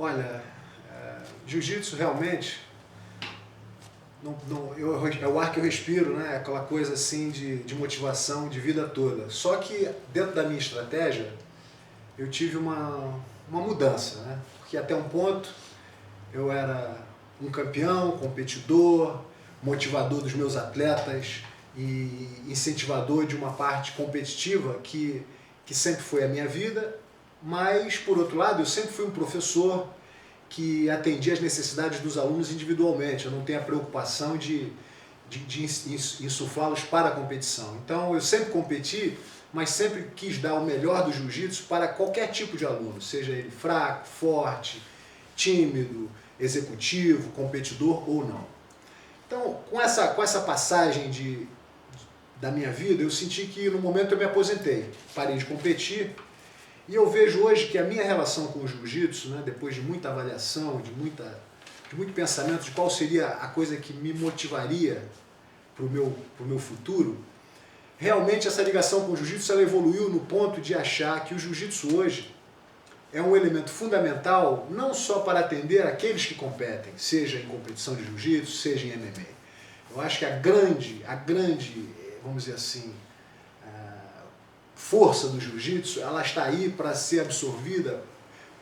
Olha, jiu-jitsu realmente é o ar que eu respiro, né? Aquela coisa assim de motivação de vida toda. Só que dentro da minha estratégia eu tive uma mudança, né? Porque até um ponto eu era um campeão, competidor, motivador dos meus atletas e incentivador de uma parte competitiva que sempre foi a minha vida, mas por outro lado eu sempre fui um professor que atendia às necessidades dos alunos individualmente. Eu não tenho a preocupação de insuflá-los para a competição. Então eu sempre competi, mas sempre quis dar o melhor do jiu-jitsu para qualquer tipo de aluno, seja ele fraco, forte, tímido, executivo, competidor ou não. Então, com essa passagem da minha vida, eu senti que no momento eu me aposentei, parei de competir. E eu vejo hoje que a minha relação com o jiu-jitsu, né, depois de muita avaliação, de muito pensamento de qual seria a coisa que me motivaria para o meu futuro, realmente essa ligação com o jiu-jitsu ela evoluiu no ponto de achar que o jiu-jitsu hoje é um elemento fundamental não só para atender aqueles que competem, seja em competição de jiu-jitsu, seja em MMA. Eu acho que a grande, vamos dizer assim, força do jiu-jitsu, ela está aí para ser absorvida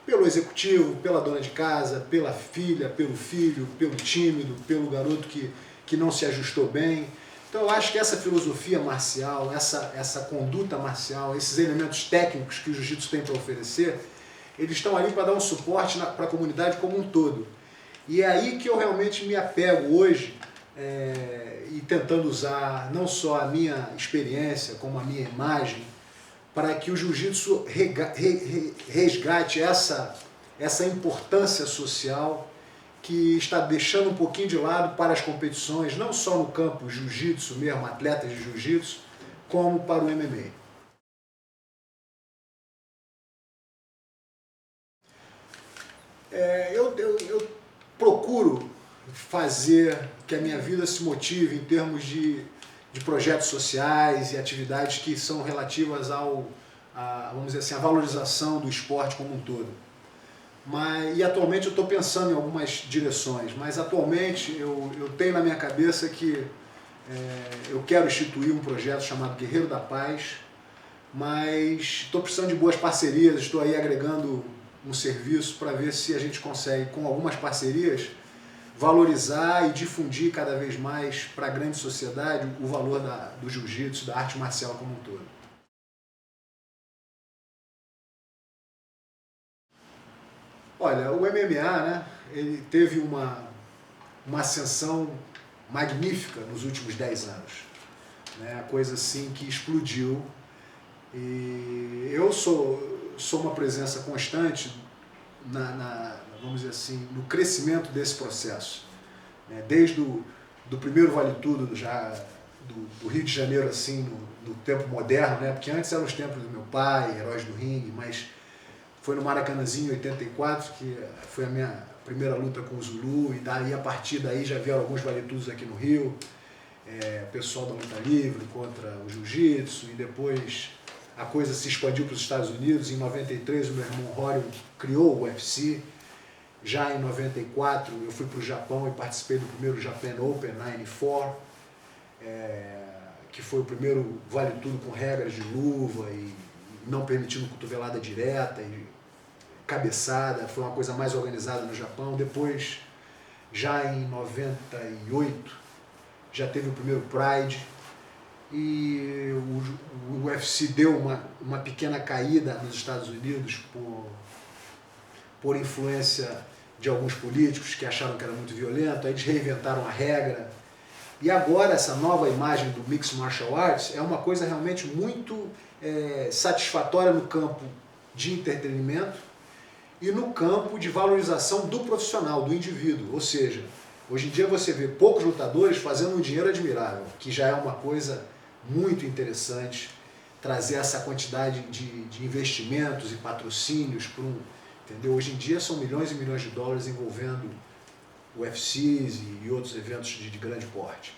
pelo executivo, pela dona de casa, pela filha, pelo filho, pelo tímido, pelo garoto que não se ajustou bem. Então eu acho que essa filosofia marcial, essa conduta marcial, esses elementos técnicos que o jiu-jitsu tem para oferecer, eles estão ali para dar um suporte para a comunidade como um todo. E é aí que eu realmente me apego hoje, e tentando usar não só a minha experiência, como a minha imagem, para que o jiu-jitsu resgate essa importância social que está deixando um pouquinho de lado para as competições, não só no campo jiu-jitsu mesmo, atletas de jiu-jitsu, como para o MMA. Eu procuro fazer que a minha vida se motive em termos de projetos sociais e atividades que são relativas vamos dizer assim, à valorização do esporte como um todo. E atualmente eu estou pensando em algumas direções, mas atualmente eu tenho na minha cabeça que eu quero instituir um projeto chamado Guerreiro da Paz, mas estou precisando de boas parcerias, estou aí agregando um serviço para ver se a gente consegue, com algumas parcerias, valorizar e difundir cada vez mais para a grande sociedade o valor do jiu-jitsu, da arte marcial como um todo. Olha, o MMA, né, ele teve uma ascensão magnífica nos últimos 10 anos. Né, coisa assim que explodiu. E eu sou uma presença constante vamos dizer assim, no crescimento desse processo. Desde do primeiro Vale Tudo do Rio de Janeiro, assim, no tempo moderno, né? Porque antes eram os tempos do meu pai, Heróis do Ringue, mas foi no Maracanãzinho em 84 que foi a minha primeira luta com o Zulu, e daí a partir daí já vieram alguns Vale Tudos aqui no Rio, pessoal da luta livre contra o jiu-jitsu, e depois a coisa se expandiu para os Estados Unidos. Em 93 o meu irmão Rório criou o UFC. Já em 94 eu fui para o Japão e participei do primeiro Japan Open 94, que foi o primeiro vale tudo com regras de luva e não permitindo cotovelada direta e cabeçada. Foi uma coisa mais organizada no Japão. Depois, já em 98, já teve o primeiro Pride, e o UFC deu uma pequena caída nos Estados Unidos por influência de alguns políticos que acharam que era muito violento. Aí eles reinventaram a regra. E agora essa nova imagem do Mixed Martial Arts é uma coisa realmente muito satisfatória no campo de entretenimento e no campo de valorização do profissional, do indivíduo. Ou seja, hoje em dia você vê poucos lutadores fazendo um dinheiro admirável, que já é uma coisa muito interessante, trazer essa quantidade de investimentos e patrocínios para entendeu? Hoje em dia são milhões e milhões de dólares envolvendo UFCs e outros eventos de grande porte.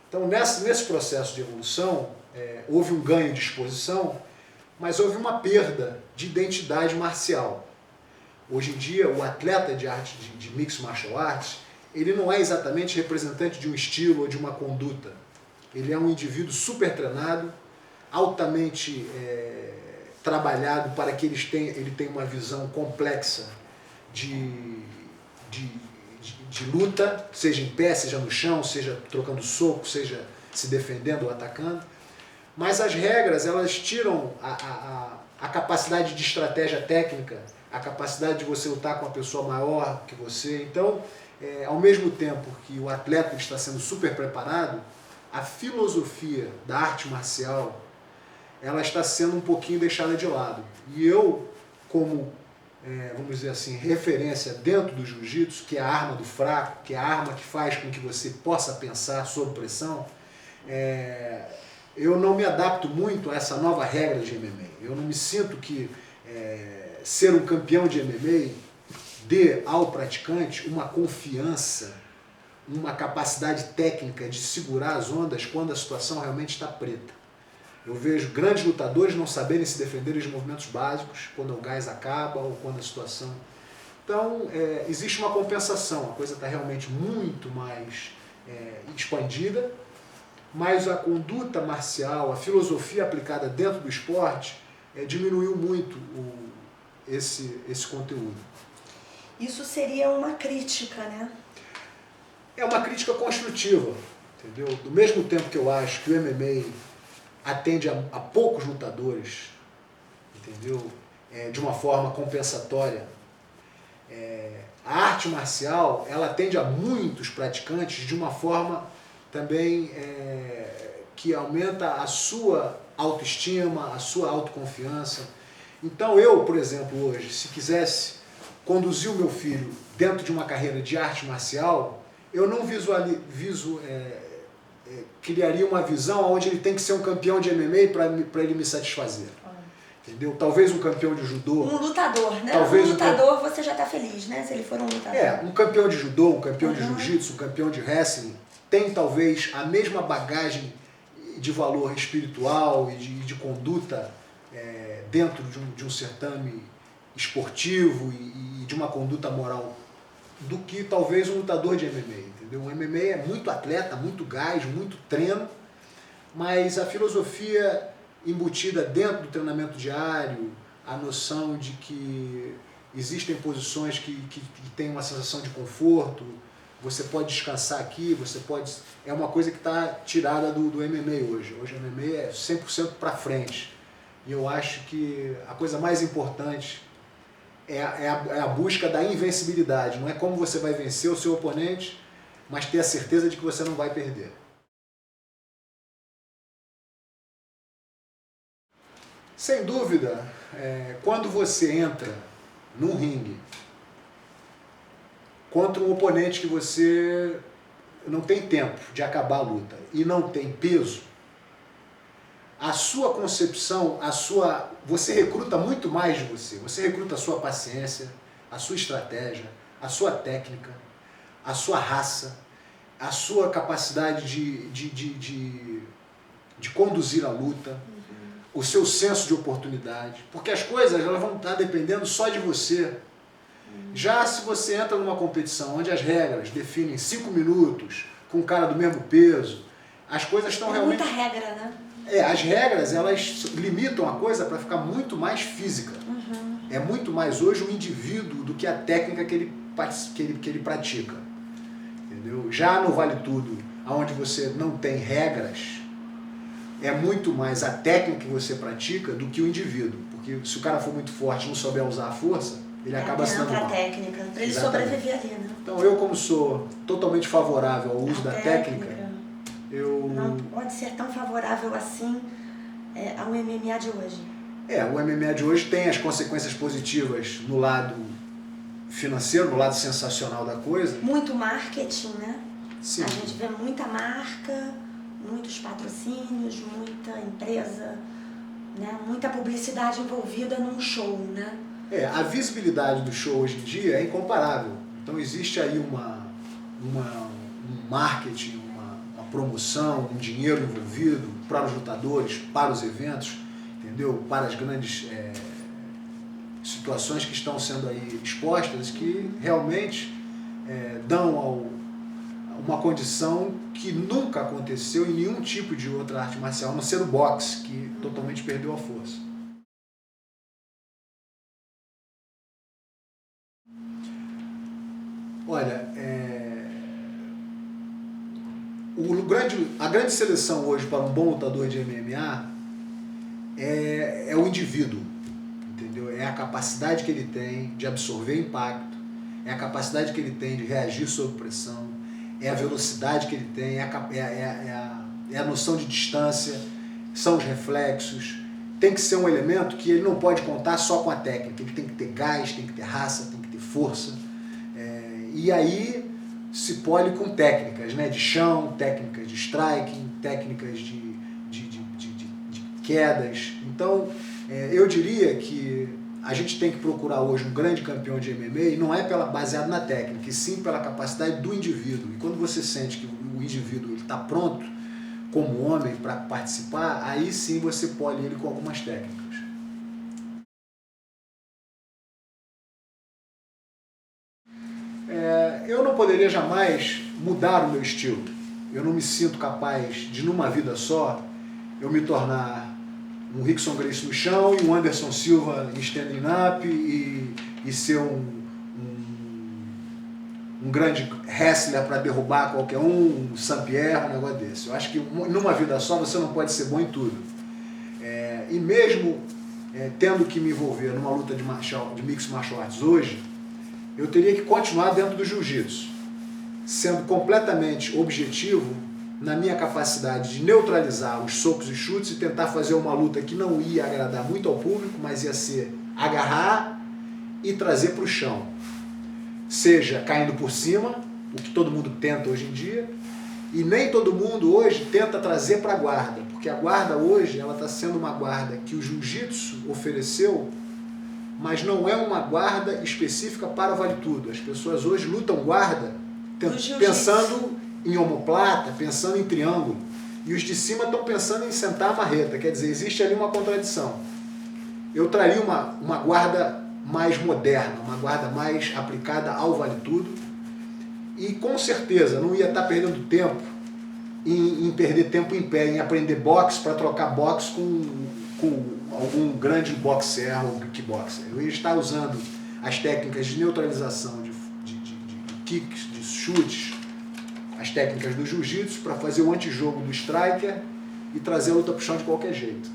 Então, nesse processo de evolução, houve um ganho de exposição, mas houve uma perda de identidade marcial. Hoje em dia, o atleta de arte de Mixed Martial Arts, ele não é exatamente representante de um estilo ou de uma conduta. Ele é um indivíduo super treinado, altamente trabalhado para que ele tenha uma visão complexa de luta, seja em pé, seja no chão, seja trocando soco, seja se defendendo ou atacando. Mas as regras, elas tiram a capacidade de estratégia técnica, a capacidade de você lutar com uma pessoa maior que você. Então, ao mesmo tempo que o atleta está sendo super preparado, a filosofia da arte marcial, ela está sendo um pouquinho deixada de lado. E eu, como, vamos dizer assim, referência dentro do jiu-jitsu, que é a arma do fraco, que é a arma que faz com que você possa pensar sob pressão, eu não me adapto muito a essa nova regra de MMA. Eu não me sinto que ser um campeão de MMA dê ao praticante uma confiança, uma capacidade técnica de segurar as ondas quando a situação realmente está preta. Eu vejo grandes lutadores não saberem se defender de movimentos básicos, quando o gás acaba ou quando a situação... Então, existe uma compensação, a coisa está realmente muito mais expandida, mas a conduta marcial, a filosofia aplicada dentro do esporte, diminuiu muito esse conteúdo. Isso seria uma crítica, né? É uma crítica construtiva, entendeu? Do mesmo tempo que eu acho que o MMA atende a poucos lutadores, entendeu? De uma forma compensatória. A arte marcial, ela atende a muitos praticantes de uma forma também que aumenta a sua autoestima, a sua autoconfiança. Então eu, por exemplo, hoje, se quisesse conduzir o meu filho dentro de uma carreira de arte marcial, eu não criaria uma visão onde ele tem que ser um campeão de MMA para ele me satisfazer. Entendeu? Talvez um campeão de judô... Um lutador, né? Talvez um lutador você já está feliz, né? Se ele for um lutador. Um campeão de judô, um campeão de jiu-jitsu, um campeão de wrestling, tem talvez a mesma bagagem de valor espiritual e de conduta dentro de um certame esportivo e de uma conduta moral do que talvez um lutador de MMA, entendeu? O MMA é muito atleta, muito gás, muito treino, mas a filosofia embutida dentro do treinamento diário, a noção de que existem posições que têm uma sensação de conforto, você pode descansar aqui, é uma coisa que está tirada do MMA hoje. Hoje o MMA é 100% para frente. E eu acho que a coisa mais importante é a busca da invencibilidade. Não é como você vai vencer o seu oponente, mas ter a certeza de que você não vai perder. Sem dúvida, quando você entra num ringue contra um oponente que você não tem tempo de acabar a luta e não tem peso, a sua concepção, você recruta muito mais de você. Você recruta a sua paciência, a sua estratégia, a sua técnica, a sua raça, a sua capacidade de conduzir a luta, o seu senso de oportunidade, porque as coisas elas vão estar dependendo só de você. Já se você entra numa competição onde as regras definem 5 minutos com um cara do mesmo peso, as coisas estão realmente... muita regra, né? As regras, elas limitam a coisa para ficar muito mais física. É muito mais hoje um indivíduo do que a técnica que ele pratica. Entendeu? Já no Vale Tudo, onde você não tem regras, é muito mais a técnica que você pratica do que o indivíduo. Porque se o cara for muito forte e não souber usar a força, ele acaba se dando mal. técnica, para ele sobreviver ali, né? Então eu, como sou totalmente favorável ao uso da técnica, não pode ser tão favorável assim ao MMA de hoje. O MMA de hoje tem as consequências positivas no lado financeiro, no lado sensacional da coisa. Muito marketing, né? Sim. A gente vê muita marca, muitos patrocínios, muita empresa, né? Muita publicidade envolvida num show, né? A visibilidade do show hoje em dia é incomparável. Então existe aí um marketing, uma promoção, um dinheiro envolvido para os lutadores, para os eventos, entendeu? Para as grandes situações que estão sendo aí expostas que realmente dão uma condição que nunca aconteceu em nenhum tipo de outra arte marcial, a não ser o boxe, que totalmente perdeu a força. Olha, a grande seleção hoje para um bom lutador de MMA é o indivíduo, entendeu? É a capacidade que ele tem de absorver impacto, é a capacidade que ele tem de reagir sob pressão, é a velocidade que ele tem, é a noção de distância, são os reflexos. Tem que ser um elemento que ele não pode contar só com a técnica, ele tem que ter gás, tem que ter raça, tem que ter força. E aí se pole com técnicas, né, de chão, técnicas de striking, técnicas de quedas. Então, eu diria que a gente tem que procurar hoje um grande campeão de MMA e não é baseado na técnica, e sim pela capacidade do indivíduo. E quando você sente que o indivíduo está pronto como homem para participar, aí sim você pole ele com algumas técnicas. Eu não poderia jamais mudar o meu estilo. Eu não me sinto capaz de, numa vida só, eu me tornar um Rickson Gracie no chão e um Anderson Silva em standing up e ser um grande wrestler para derrubar qualquer um Saint-Pierre, um negócio desse. Eu acho que numa vida só você não pode ser bom em tudo. E mesmo tendo que me envolver numa luta de mixed martial arts hoje, eu teria que continuar dentro do jiu-jitsu, sendo completamente objetivo na minha capacidade de neutralizar os socos e chutes e tentar fazer uma luta que não ia agradar muito ao público, mas ia ser agarrar e trazer para o chão. Seja caindo por cima, o que todo mundo tenta hoje em dia, e nem todo mundo hoje tenta trazer para a guarda, porque a guarda hoje ela está sendo uma guarda que o jiu-jitsu ofereceu, mas não é uma guarda específica para o vale tudo. As pessoas hoje lutam guarda pensando em omoplata, pensando em triângulo, e os de cima estão pensando em sentar a marreta, quer dizer, existe ali uma contradição. Eu traria uma guarda mais moderna, uma guarda mais aplicada ao vale tudo, e com certeza não ia estar perdendo tempo em perder tempo em pé, em aprender boxe para trocar boxe com algum grande boxer ou kickboxer. Eu ia estar usando as técnicas de neutralização, de kicks, de chutes, as técnicas do jiu-jitsu para fazer o antijogo do striker e trazer a luta para o chão de qualquer jeito.